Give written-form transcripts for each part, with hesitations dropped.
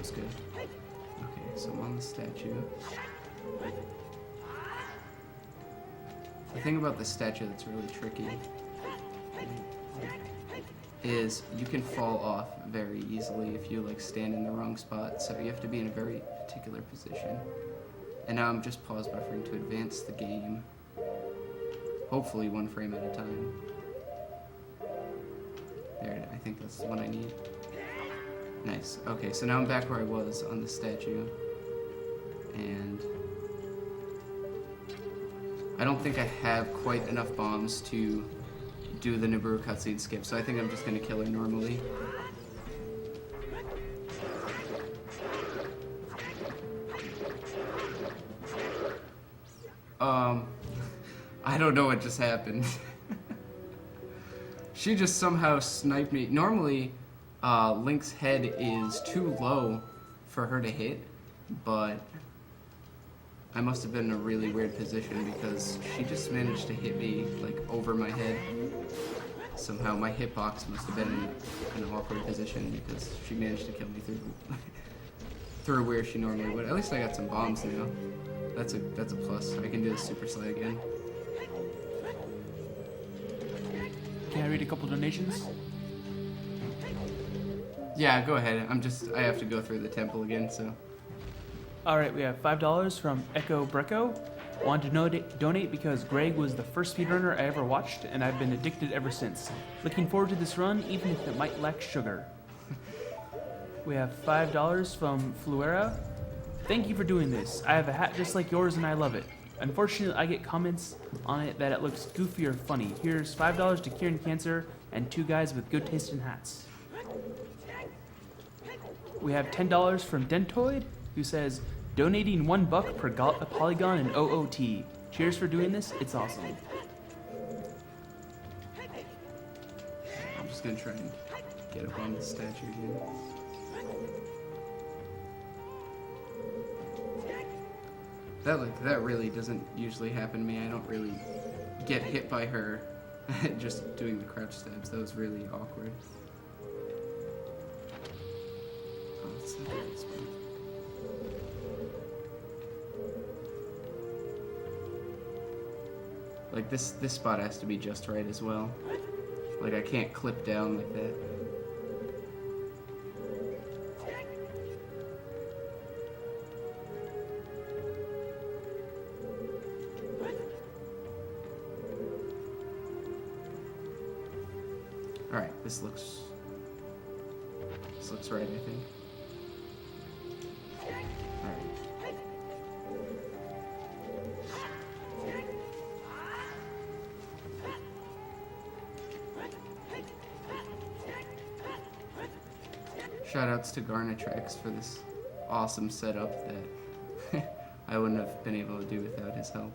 was good. Okay, so I'm on the statue. The thing about the statue that's really tricky is you can fall off very easily if you like stand in the wrong spot, so you have to be in a very particular position. And now I'm just pause buffering to advance the game, hopefully 1 frame at a time. There, I think that's the one I need. Nice. Okay, so now I'm back where I was on the statue, and I don't think I have quite enough bombs to do the Nibiru cutscene skip, so I think I'm just gonna kill her normally. I don't know what just happened. She just somehow sniped me. Normally, Link's head is too low for her to hit, but I must have been in a really weird position because she just managed to hit me like over my head. Somehow my hitbox must have been in an awkward position because she managed to kill me through where she normally would. At least I got some bombs now. That's a plus. I can do the super slide again. Can I read a couple donations? Yeah, go ahead. I have to go through the temple again, so. Alright, we have $5 from Echo Brecco. Wanted to donate because Greg was the first speedrunner I ever watched, and I've been addicted ever since. Looking forward to this run, even if it might lack sugar. We have $5 from Fluera. Thank you for doing this. I have a hat just like yours and I love it. Unfortunately, I get comments on it that it looks goofy or funny. Here's $5 to Curing Cancer and 2 guys with good taste in hats. We have $10 from Dentoid, who says, donating $1 per polygon in OOT. Cheers for doing this, it's awesome. I'm just gonna try and get up on the statue again. That really doesn't usually happen to me. I don't really get hit by her just doing the crouch stabs. That was really awkward. Oh, it's not good spot. Like this spot has to be just right as well. Like I can't clip down like that. Alright, this looks right, I think. Alright. Shoutouts to Garnatrax for this awesome setup that I wouldn't have been able to do without his help.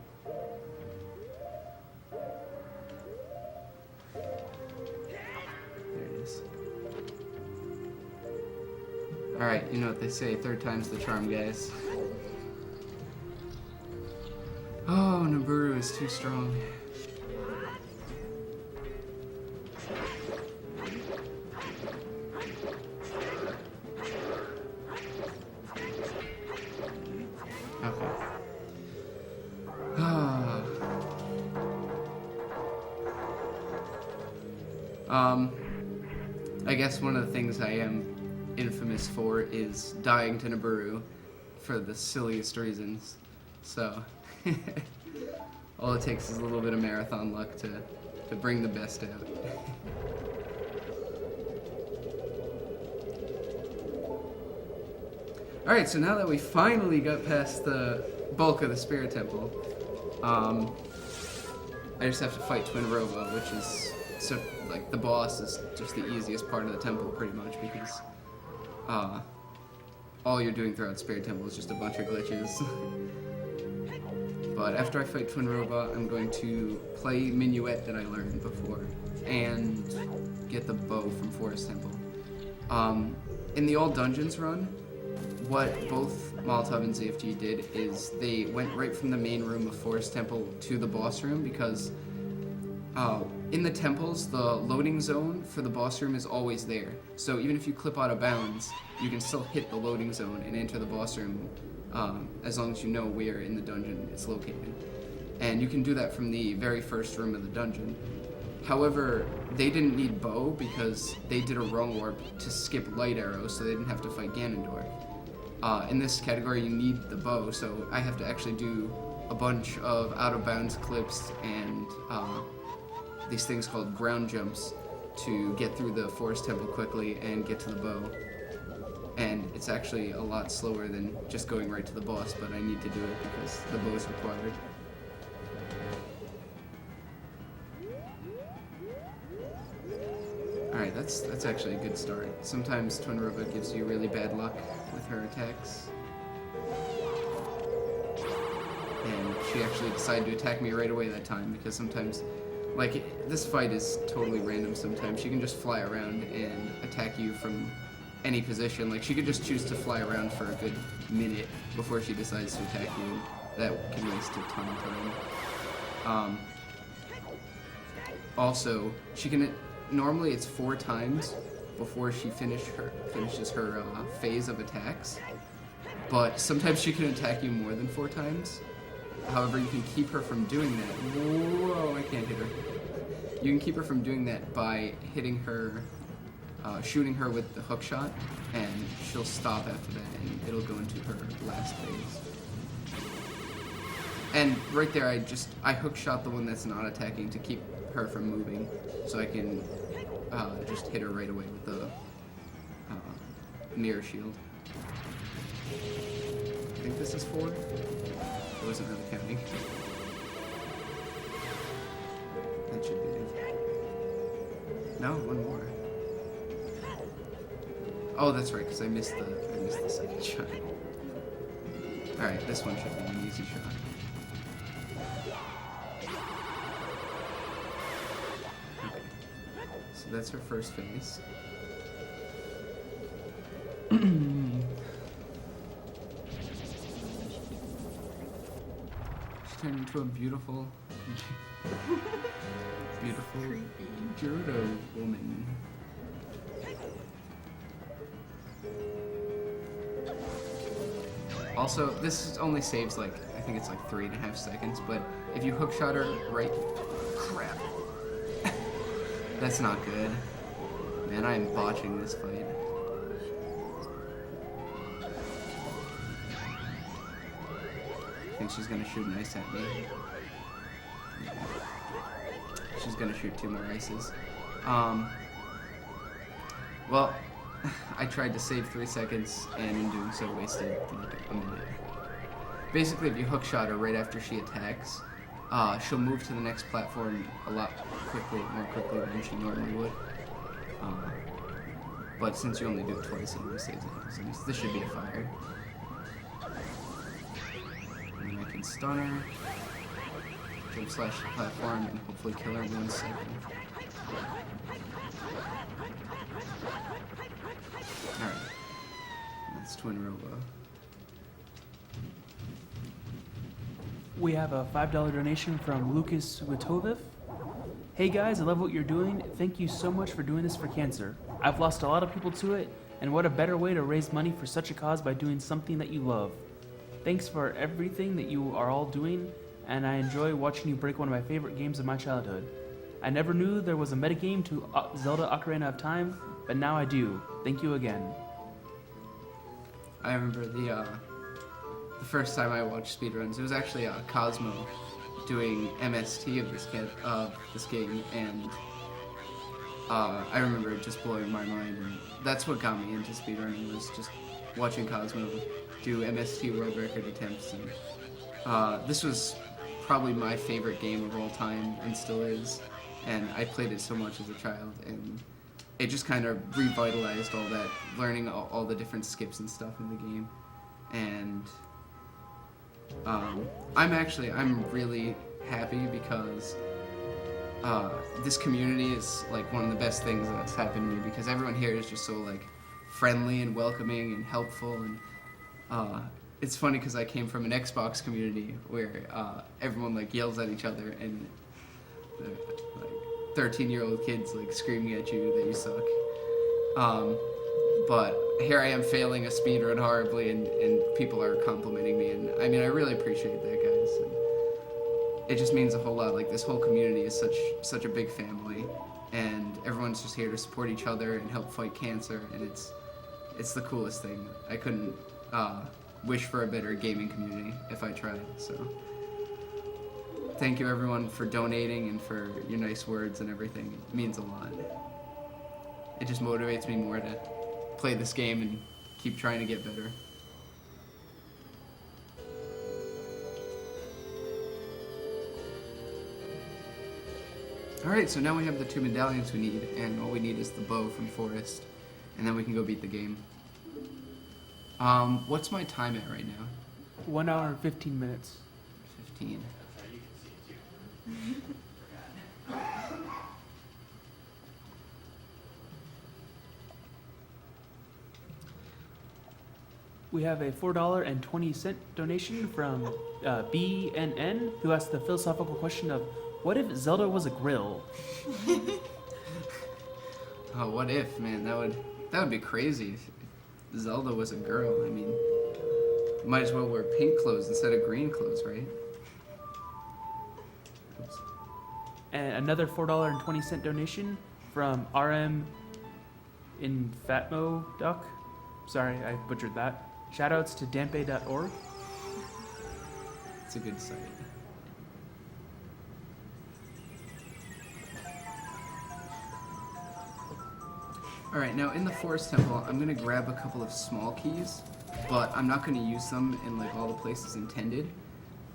Alright, you know what they say, 3rd time's the charm, guys. Oh, Nibiru is too strong. Okay. I guess one of the things I am infamous for is dying to Nibiru for the silliest reasons. So all it takes is a little bit of marathon luck to bring the best out. Alright, so now that we finally got past the bulk of the Spirit Temple, I just have to fight Twin Robo, which is so like the boss is just the easiest part of the temple pretty much because all you're doing throughout Spirit Temple is just a bunch of glitches. But after I fight Twin Robot, I'm going to play Minuet that I learned before, and get the bow from Forest Temple. In the All Dungeons run, what both Molotov and ZFG did is they went right from the main room of Forest Temple to the boss room because in the temples, the loading zone for the boss room is always there. So even if you clip out of bounds, you can still hit the loading zone and enter the boss room as long as you know where in the dungeon it's located. And you can do that from the very first room of the dungeon. However, they didn't need bow because they did a wrong warp to skip light arrows, so they didn't have to fight Ganondorf. In this category, you need the bow, so I have to actually do a bunch of out-of-bounds clips and these things called ground jumps to get through the forest temple quickly and get to the bow. And it's actually a lot slower than just going right to the boss, but I need to do it because the bow is required. Alright, that's actually a good start. Sometimes Twin Robot gives you really bad luck with her attacks. And she actually decided to attack me right away that time, because sometimes, like, this fight is totally random sometimes. She can just fly around and attack you from any position. Like, she could just choose to fly around for a good minute before she decides to attack you. That can waste a ton of time. Also, she can... Normally it's 4 times before she finishes her phase of attacks, but sometimes she can attack you more than 4 times. However, you can keep her from doing that. Whoa, I can't hit her. You can keep her from doing that by hitting her, shooting her with the hook shot, and she'll stop after that, and it'll go into her last phase. And right there, I hook shot the one that's not attacking to keep her from moving, so I can just hit her right away with the mirror shield. I think this is 4. I wasn't really counting. That should be it. No, 1 more. Oh, that's right, because I missed the second shot. Alright, this one should be an easy shot. So that's her first phase. She turned into a beautiful Gerudo woman. Also, this only saves like, I think it's like 3.5 seconds, but if you hookshot her right... Crap. That's not good. Man, I am botching this fight. I think she's gonna shoot an ice at me. Yeah. She's gonna shoot 2 more ices. Well, I tried to save 3 seconds, and in doing so wasted like a minute. Basically, if you hookshot her right after she attacks, she'll move to the next platform a lot more quickly than she normally would. But since you only do it twice, it only saves a couple seconds. This should be a fire. And then I can stun her, jump slash the platform, and hopefully kill her in 1 second. Alright. That's Twin Robo. We have a $5 donation from Lucas Witovif. Hey guys, I love what you're doing. Thank you so much for doing this for cancer. I've lost a lot of people to it, and what a better way to raise money for such a cause by doing something that you love. Thanks for everything that you are all doing, and I enjoy watching you break one of my favorite games of my childhood. I never knew there was a metagame to Zelda Ocarina of Time, but now I do. Thank you again. I remember the first time I watched speedruns, it was actually Cosmo doing MST of this game, and I remember it just blowing my mind, and that's what got me into speedrunning, was just watching Cosmo do MST world record attempts. And this was probably my favorite game of all time, and still is, and I played it so much as a child, and it just kind of revitalized all that, learning all the different skips and stuff in the game. And I'm really happy because this community is like one of the best things that's happened to me, because everyone here is just so like friendly and welcoming and helpful. And it's funny because I came from an Xbox community where everyone like yells at each other, and like 13-year-old kids like screaming at you that you suck. But here I am failing a speedrun horribly, and people are complimenting me, and I mean, I really appreciate that, guys. And it just means a whole lot. Like, this whole community is such a big family, and everyone's just here to support each other and help fight cancer, and it's the coolest thing. I couldn't wish for a better gaming community if I tried. So thank you everyone for donating and for your nice words and everything. It means a lot. It just motivates me more to play this game and keep trying to get better. Alright, so now we have the 2 medallions we need, and all we need is the bow from Forest, and then we can go beat the game. What's my time at right now? 1 hour and 15 minutes. 15. We have a $4.20 donation from BNN, who asked the philosophical question of, what if Zelda was a grill? Oh, what if, man? That would be crazy if Zelda was a girl. I mean, might as well wear pink clothes instead of green clothes, right? Oops. And another $4.20 donation from RM Infatmo Duck. Sorry, I butchered that. Shoutouts to dampe.org. It's a good site. Alright, now in the Forest Temple, I'm going to grab a couple of small keys, but I'm not going to use them in like all the places intended.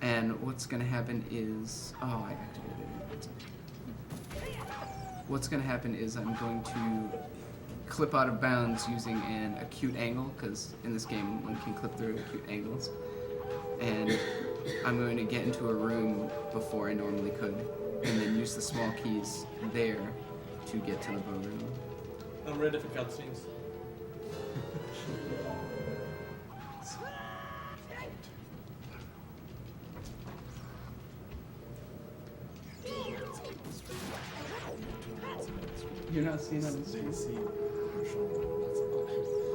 And what's going to happen is... Oh, I activated it. What's going to happen is I'm going to clip out of bounds using an acute angle, because in this game one can clip through acute angles. And I'm going to get into a room before I normally could, and then use the small keys there to get to the bow room. I'm ready for cutscenes. You're not seeing on the screen?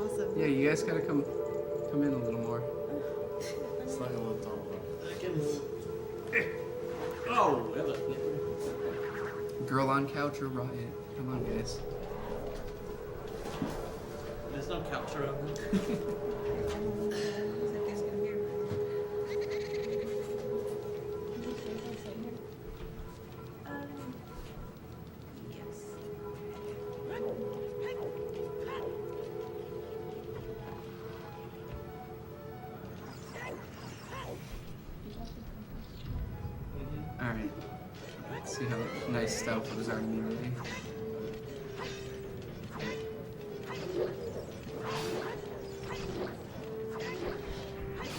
Awesome. Yeah, you guys gotta come in a little more. It's like a little tall. Oh, hello. Girl on couch or riot? Come on, guys. There's no couch around here. Yes. Alright. Let's see how nice stout photos are immediately.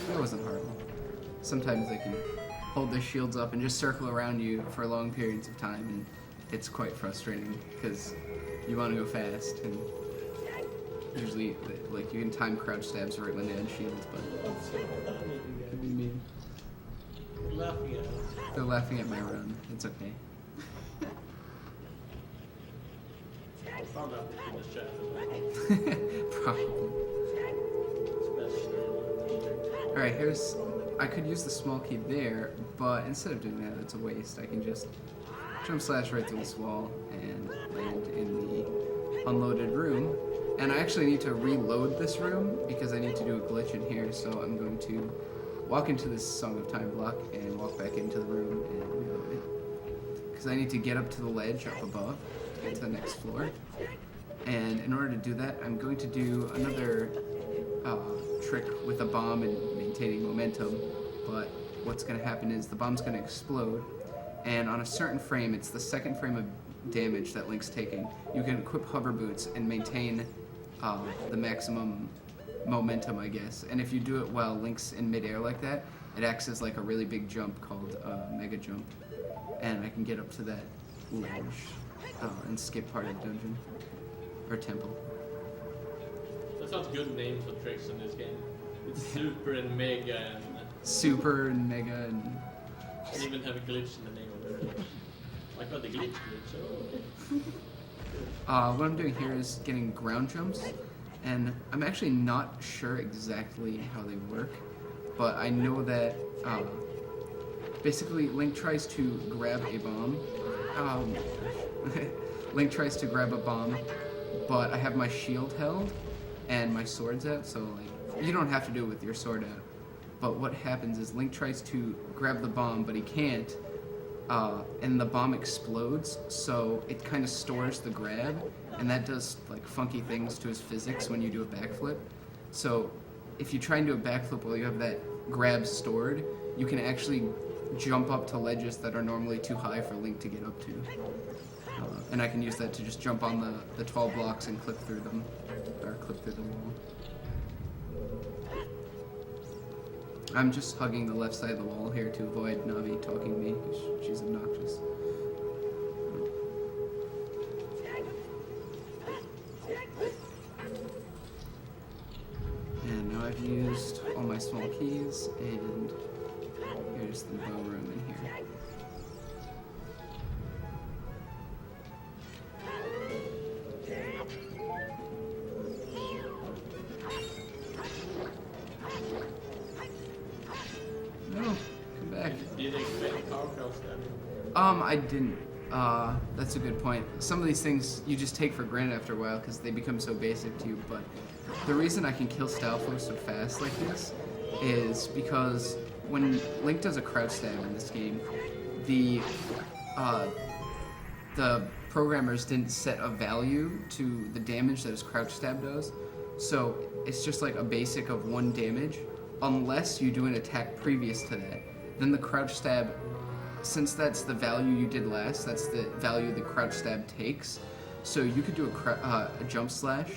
That wasn't horrible. Sometimes they can hold their shields up and just circle around you for long periods of time, and it's quite frustrating because you want to go fast, and usually, like, you can time crouch stabs right when they have shields, but it can be mean. Laughing at us. They're laughing at my run. It's okay. I found out in the chat. Probably. Alright, I could use the small key there, but instead of doing that, it's a waste. I can just jump slash right through this wall and land in the unloaded room. And I actually need to reload this room because I need to do a glitch in here, so I'm going to walk into this Song of Time block and walk back into the room and reload it. Because I need to get up to the ledge up above to get to the next floor. And in order to do that, I'm going to do another trick with a bomb and maintaining momentum, but what's going to happen is the bomb's going to explode, and on a certain frame, it's the second frame of damage that Link's taking, you can equip hover boots and maintain the maximum momentum, I guess. And if you do it while Link's in midair like that, it acts as like a really big jump called Mega Jump, and I can get up to that ledge and skip part of the dungeon or temple. That sounds good names for tricks in this game. It's super and mega and Super and Mega and even have a glitch in the name of it. Like what the glitch. What I'm doing here is getting ground jumps, and I'm actually not sure exactly how they work, but I know that basically Link tries to grab a bomb. Link tries to grab a bomb, but I have my shield held and my sword's out, so like you don't have to do it with your sword out. But what happens is Link tries to grab the bomb, but he can't, and the bomb explodes, so it kind of stores the grab, and that does like funky things to his physics when you do a backflip. So if you try and do a backflip while you have that grab stored, you can actually jump up to ledges that are normally too high for Link to get up to. And I can use that to just jump on the 12 blocks and clip through them, or clip through the wall. I'm just hugging the left side of the wall here to avoid Navi talking to me, because she's obnoxious. And now I've used all my small keys, and here's the bow room in here. No, come back. Did you expect power cross stabbing? I didn't. That's a good point. Some of these things you just take for granted after a while because they become so basic to you, but the reason I can kill style flow so fast like this is because when Link does a crouch stab in this game, the programmers didn't set a value to the damage that his crouch stab does, so it's just like a basic of 1 damage, unless you do an attack previous to that. Then the crouch stab, since that's the value you did last, that's the value the crouch stab takes. So you could do a jump slash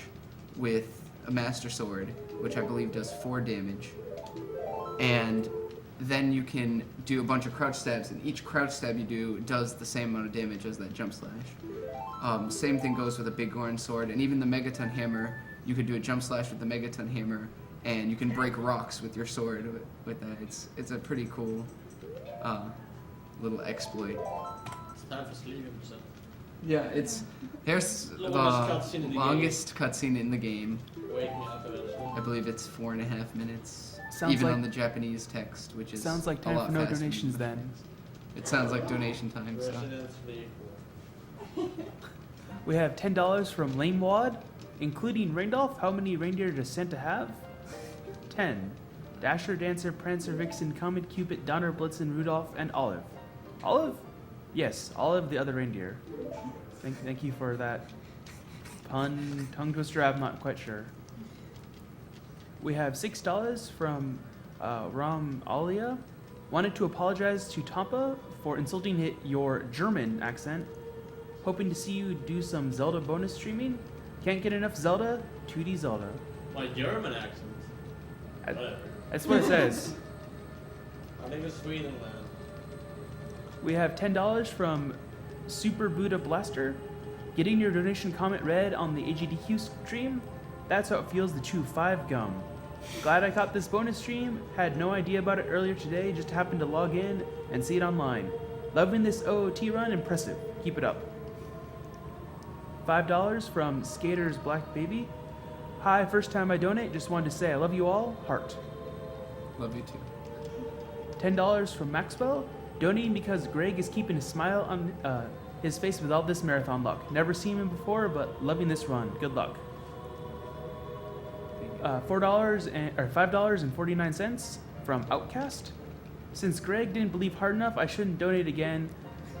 with a master sword, which I believe does 4 damage, and then you can do a bunch of crouch stabs, and each crouch stab you do does the same amount of damage as that jump slash. Same thing goes with a big Goron sword, and even the Megaton hammer, you could do a jump slash with the Megaton hammer, and you can break rocks with your sword with that. It's a pretty cool little exploit. It's time for sleeping, so. Yeah, here's the longest cutscene in the game. Wake me up eventually. I believe it's 4.5 minutes. Sounds even like- on the Japanese text, which is Sounds like a time lot for no faster. donations then. It sounds like donation time. So. Resident Evil. We have $10 from Lame Wad, including Randolph. How many reindeer does Santa have? 10. Dasher, Dancer, Prancer, Vixen, Comet, Cupid, Donner, Blitzen, Rudolph, and Olive. Olive? Yes, Olive, the other reindeer. Thank you for that pun, tongue twister. I'm not quite sure. We have $6 from Ram Alia. Wanted to apologize to Tampa for insulting your German accent. Hoping to see you do some Zelda bonus streaming. Can't get enough Zelda? 2D Zelda. My German accent. Whatever. That's what it says. I think it's Sweden, man. We have $10 from Super Buddha Blaster. Getting your donation comment read on the AGDQ stream. That's how it feels to chew 5 gum. Glad I caught this bonus stream. Had no idea about it earlier today. Just happened to log in and see it online. Loving this OOT run. Impressive. Keep it up. $5 from Skater's Black Baby. Hi, first time I donate. Just wanted to say I love you all. Heart. Love you too. $10 from Maxwell. Donating because Greg is keeping a smile on his face with all this marathon luck. Never seen him before, but loving this run. Good luck. $5.49 from Outcast. Since Greg didn't believe hard enough, I shouldn't donate again,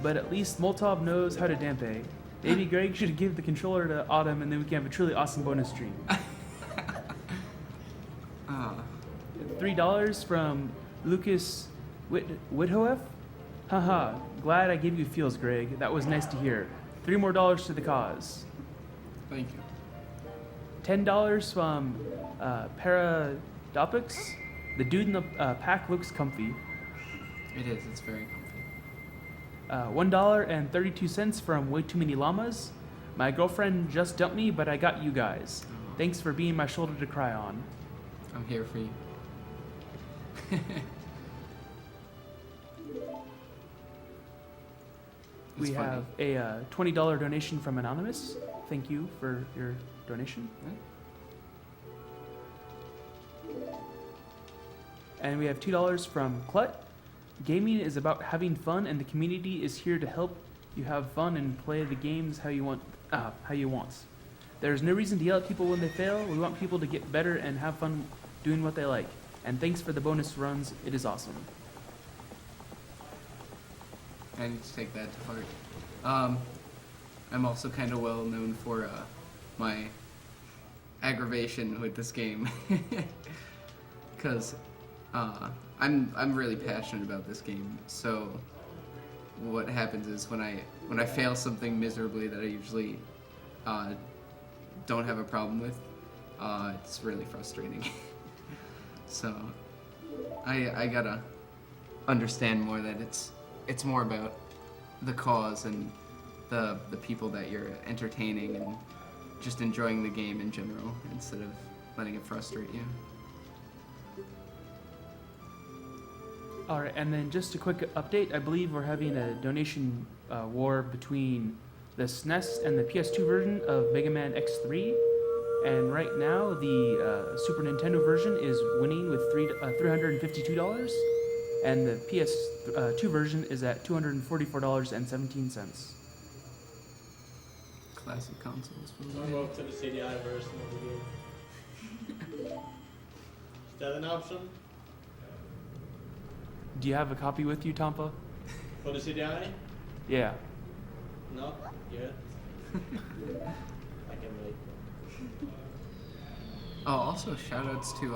but at least Molotov knows how to dampe. Maybe Greg should give the controller to Autumn, and then we can have a truly awesome bonus stream. $3 from Lucas Whithoef. Haha, glad I gave you feels, Greg. That was nice to hear. $3 more to the cause. Thank you. $10 from Paradopics. The dude in the pack looks comfy. It is. It's very comfy. $1.32 from Way Too Many Llamas. My girlfriend just dumped me, but I got you guys. Thanks for being my shoulder to cry on. I'm here for you. We It's funny. have a $20 donation from Anonymous. Thank you for your donation. And we have $2 from Clut. Gaming is about having fun, and the community is here to help you have fun and play the games how you want. There's no reason to yell at people when they fail. We want people to get better and have fun doing what they like. And thanks for the bonus runs. It is awesome. I need to take that to heart. I'm also kind of well known for my aggravation with this game, because I'm really passionate about this game. So what happens is when I fail something miserably that I usually don't have a problem with, it's really frustrating. So I gotta understand more that it's more about the cause and the people that you're entertaining and just enjoying the game in general instead of letting it frustrate you. All right, and then just a quick update. I believe we're having a donation war between the SNES and the PS2 version of Mega Man X3. And right now, the Super Nintendo version is winning with $352, and the PS2 version is at $244.17. Classic consoles. I'll go up to the CDI version of the game. Is that an option? Do you have a copy with you, Tampa? For the CDI? Yeah. Not yet. I can wait. Oh, also shoutouts to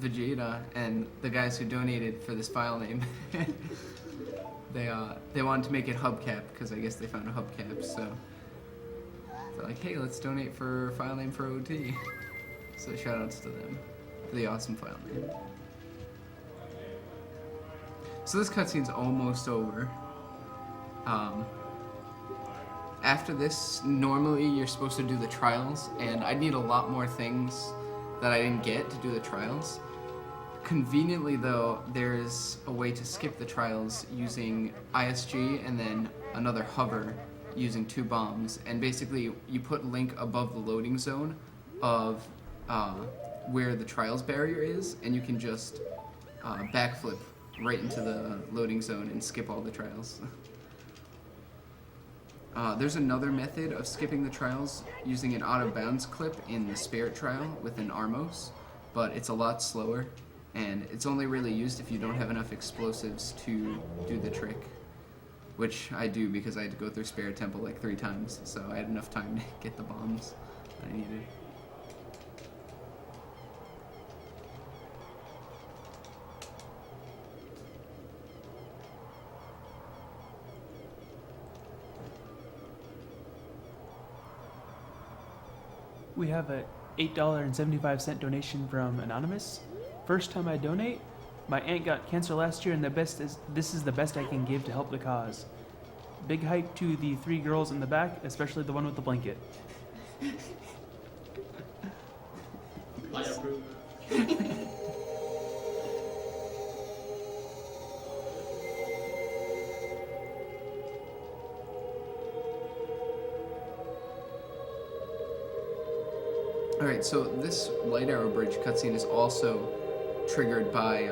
Vegeta and the guys who donated for this file name. They wanted to make it hubcap because I guess they found a hubcap, so they're like, hey, let's donate for file name for OT. So shoutouts to them for the awesome file name. So this cutscene's almost over. After this, normally you're supposed to do the trials, and I need a lot more things that I didn't get to do the trials. Conveniently though, there's a way to skip the trials using ISG and then another hover using 2 bombs, and basically you put Link above the loading zone of where the trials barrier is, and you can just backflip right into the loading zone and skip all the trials. There's another method of skipping the trials using an out-of-bounds clip in the Spirit trial with an Armos, but it's a lot slower, and it's only really used if you don't have enough explosives to do the trick, which I do because I had to go through Spirit Temple like 3 times, so I had enough time to get the bombs I needed. We have a $8.75 donation from Anonymous. First time I donate, my aunt got cancer last year, and this is the best I can give to help the cause. Big hype to the 3 girls in the back, especially the one with the blanket. I approve. Alright, so this Light Arrow Bridge cutscene is also triggered by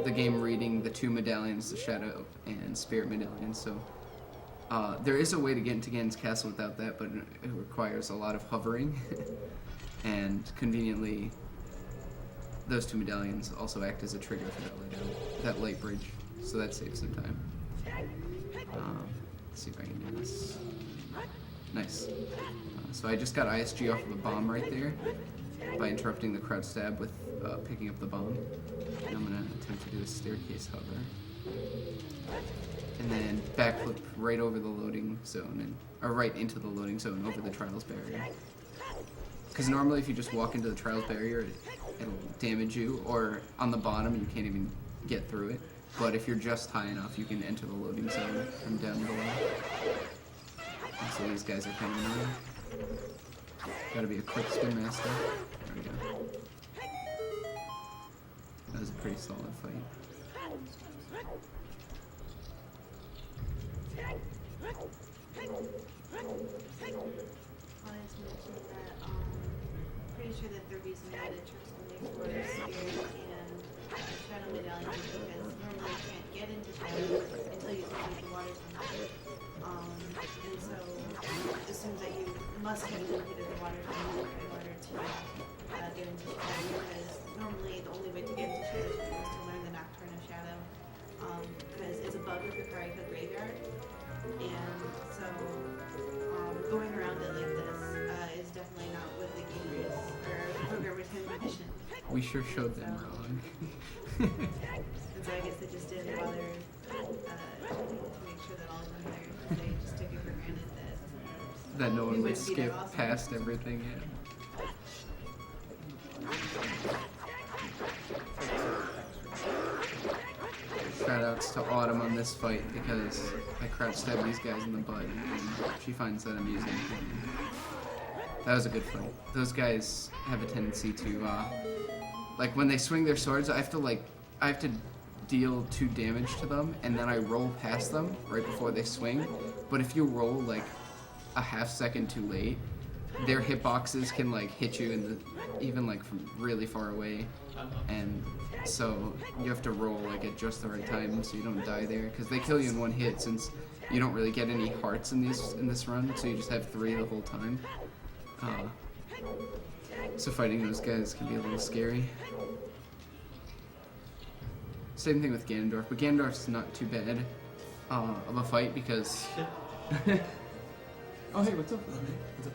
the game reading the 2 medallions, the Shadow and Spirit medallions, so there is a way to get into Ganon's castle without that, but it requires a lot of hovering, and conveniently those 2 medallions also act as a trigger for that light bridge, so that saves some time. Let's see if I can do this. Nice. So I just got ISG off of a bomb right there by interrupting the crowd stab with picking up the bomb. And I'm going to attempt to do a staircase hover. And then backflip right over the loading zone, or right into the loading zone over the trials barrier. Because normally if you just walk into the trials barrier, it'll damage you, or on the bottom you can't even get through it. But if you're just high enough, you can enter the loading zone from down below. And so these guys are kind of annoying. Gotta be a quick spin master. There we go. That was a pretty solid fight. just mentioned that pretty sure that they're using limited tricks only for spirit and shadow medallions because normally you can't get into shadow until you complete the water temple. And so it assumes that you must have completed the water temple in order to get into shadow because normally the only way to get into shadow is to learn the Nocturne of Shadow because it's a bug with the Karika graveyard. And so going around it like this is definitely not what the gamers or programmers can envision. We sure showed them wrong. And so I guess they just didn't bother to make sure that all of them there. They just took it for granted That no we one would wouldn't be that skip awesome. past everything. Yeah. Shoutouts to Autumn on this fight because I crouch stab these guys in the butt and she finds that amusing. That was a good fight. Those guys have a tendency to, like when they swing their swords, I have to deal 2 damage to them and then I roll past them right before they swing. But if you roll like a half second too late, their hitboxes can like hit you in the, even like from really far away, and so you have to roll like at just the right time so you don't die there because they kill you in 1 hit since you don't really get any hearts in this run, so you just have 3 the whole time. So fighting those guys can be a little scary. Same thing with Ganondorf, but Ganondorf's not too bad of a fight because. Oh hey, what's up? What's up?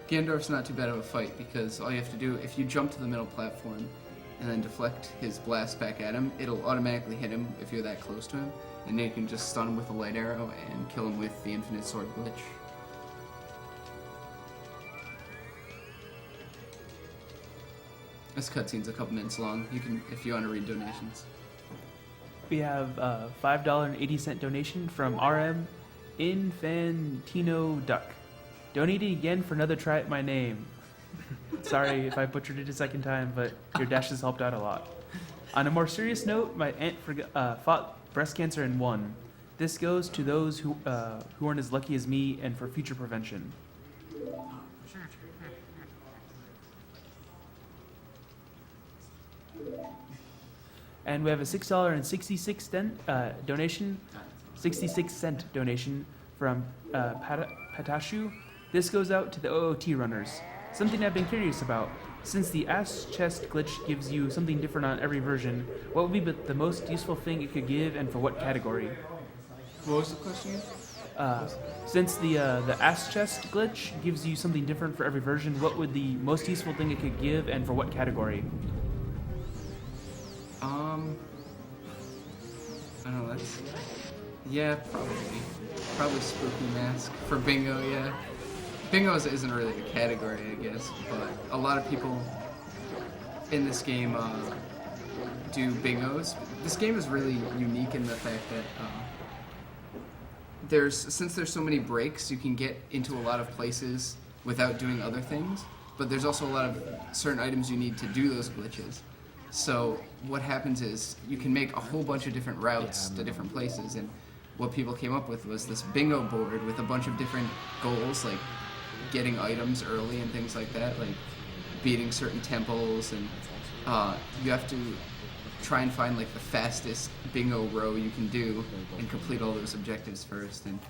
Ganondorf's not too bad of a fight because all you have to do, if you jump to the middle platform and then deflect his blast back at him, it'll automatically hit him if you're that close to him, and then you can just stun him with a light arrow and kill him with the infinite sword glitch. This cutscene's a couple minutes long. You can, if you want to read donations. We have a $5.80 donation from RM Infantino Duck. Donating again for another try at my name. Sorry if I butchered it a second time, but your dashes helped out a lot. On a more serious note, my aunt fought breast cancer and won. This goes to those who aren't as lucky as me and for future prevention. And we have a $6.66 donation, 66-cent donation from Patashu. This goes out to the OOT runners. Something I've been curious about. Since the ass chest glitch gives you something different on every version, what would be the most useful thing it could give and for what category? What was the question? Since the ass chest glitch gives you something different for every version, what would the most useful thing it could give and for what category? I don't know, yeah, probably Spooky Mask for bingo, yeah. Bingo isn't really a category, I guess, but a lot of people in this game do bingos. This game is really unique in the fact that since there's so many breaks, you can get into a lot of places without doing other things, but there's also a lot of certain items you need to do those glitches. So what happens is you can make a whole bunch of different routes to different places, and what people came up with was this bingo board with a bunch of different goals, like getting items early and things like that, like beating certain temples, and you have to try and find like the fastest bingo row you can do and complete all those objectives first. And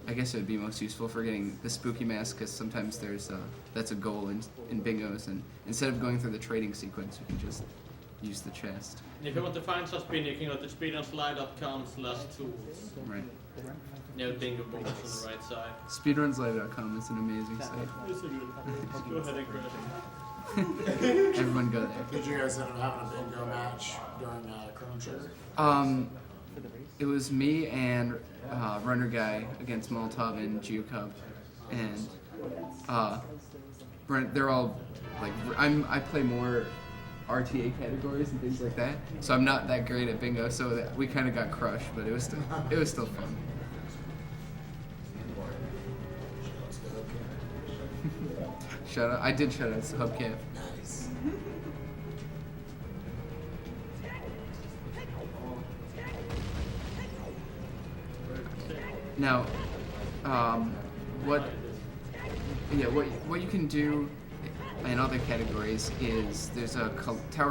I guess it would be most useful for getting the Spooky Mask because sometimes that's a goal in bingos, and instead of going through the trading sequence, you can just use the chest. And if you want to find such bin, you can go to speedrunslide.com/tools. Right. No bingo boards on the right side. Speedrunslive.com is an amazing site. It's a good. Go ahead and grab it. Everyone go there. Did you guys end up having a bingo match during Chrono Trigger? It was me and Runner Guy against Molotov and Geocub, and they're all like I play more RTA categories and things like that, so I'm not that great at bingo. So we kind of got crushed, but it was still fun. I did shout out to Hubcap. Nice. Now, what you can do in other categories is there's a tower